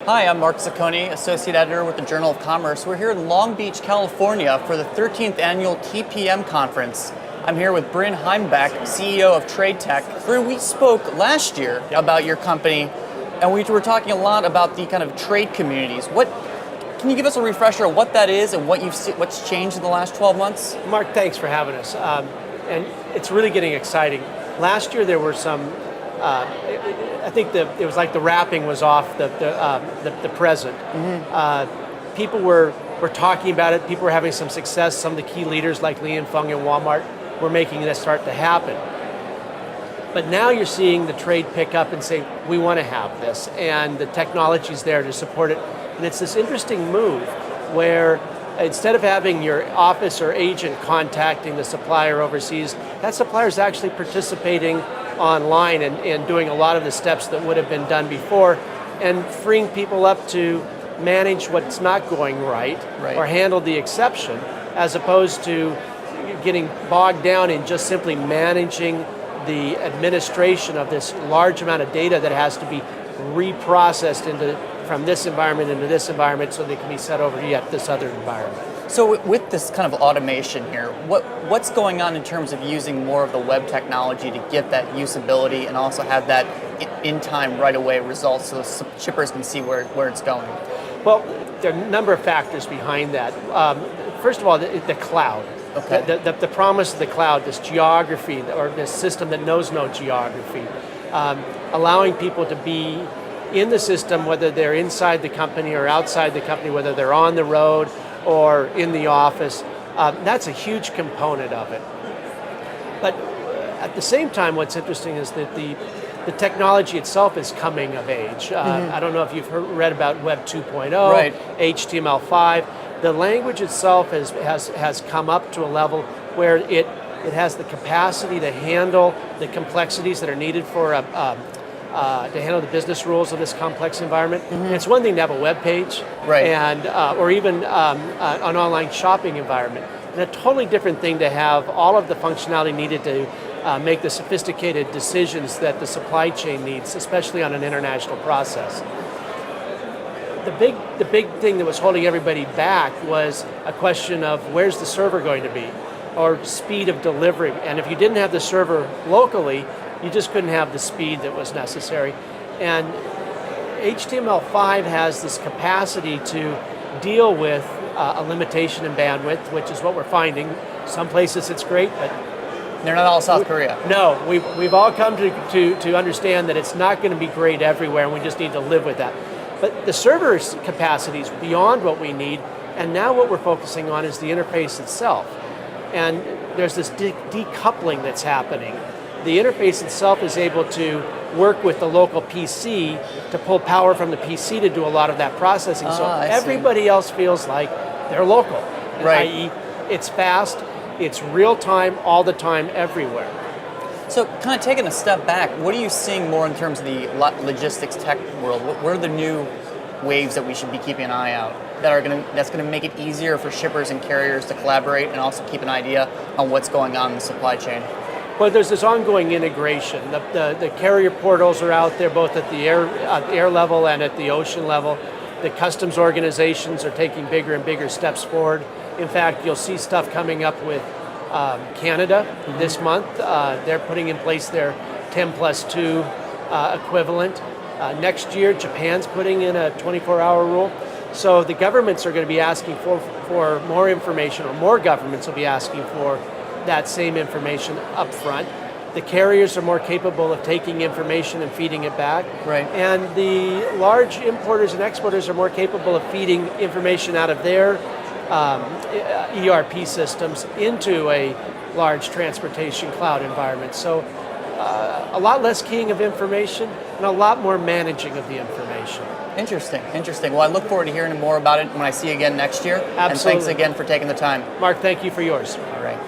Hi, I'm Mark Zacconi, Associate Editor with the Journal of Commerce. We're here in Long Beach, California for the 13th Annual TPM Conference. I'm here with Bryn Heimbeck, CEO of Trade Tech. Bryn, we spoke last year about your company, and we were talking a lot about the kind of trade communities. Can you give us a refresher of what that is and what's changed in the last 12 months? Mark, thanks for having us. And it's really getting exciting. Last year there were some I think it was like the wrapping was off the present. Mm-hmm. People were talking about it. People were having some success. Some of the key leaders like Li and Feng and Walmart were making this start to happen. But now you're seeing the trade pick up and say, we want to have this, and the technology's there to support it. And it's this interesting move where instead of having your office or agent contacting the supplier overseas, that supplier is actually participating online and doing a lot of the steps that would have been done before, and freeing people up to manage what's not going right. Or handle the exception, as opposed to getting bogged down in just simply managing the administration of this large amount of data that has to be reprocessed from this environment into this environment so they can be set over to yet this other environment. So with this kind of automation here, what's going on in terms of using more of the web technology to get that usability and also have that in time, right away results so shippers can see where it's going? Well, there are a number of factors behind that. First of all, the cloud. Okay. The promise of the cloud, this geography, or this system that knows no geography, allowing people to be in the system, whether they're inside the company or outside the company, whether they're on the road or in the office, that's a huge component of it. But at the same time, what's interesting is that the technology itself is coming of age. I don't know if you've read about Web 2.0, right. HTML5. The language itself has come up to a level where it has the capacity to handle the complexities that are needed for to handle the business rules of this complex environment. Mm-hmm. And it's one thing to have a web page, right. and or even an online shopping environment, and a totally different thing to have all of the functionality needed to make the sophisticated decisions that the supply chain needs, especially on an international process. The big thing that was holding everybody back was a question of where's the server going to be, or speed of delivery. And if you didn't have the server locally, you just couldn't have the speed that was necessary. And HTML5 has this capacity to deal with a limitation in bandwidth, which is what we're finding. Some places it's great, but they're not all South Korea. No, we've all come to understand that it's not going to be great everywhere, and we just need to live with that. But the server capacity is beyond what we need, and now what we're focusing on is the interface itself. And there's this decoupling that's happening. The interface itself is able to work with the local PC to pull power from the PC to do a lot of that processing. So everybody else feels like they're local. Right. I.e., it's fast, it's real time, all the time, everywhere. So kind of taking a step back, what are you seeing more in terms of the logistics tech world? What are the new waves that we should be keeping an eye out that's going to make it easier for shippers and carriers to collaborate and also keep an idea on what's going on in the supply chain? Well, there's this ongoing integration. The carrier portals are out there both at the air level and at the ocean level. The customs organizations are taking bigger and bigger steps forward. In fact, you'll see stuff coming up with Canada this month. They're putting in place their 10+2 equivalent. Next year, Japan's putting in a 24-hour rule. So the governments are going to be asking for more information, or more governments will be asking for that same information up front. The carriers are more capable of taking information and feeding it back. Right. And the large importers and exporters are more capable of feeding information out of their ERP systems into a large transportation cloud environment. So a lot less keying of information and a lot more managing of the information. Interesting. Well, I look forward to hearing more about it when I see you again next year. Absolutely. And thanks again for taking the time. Mark, thank you for yours. All right.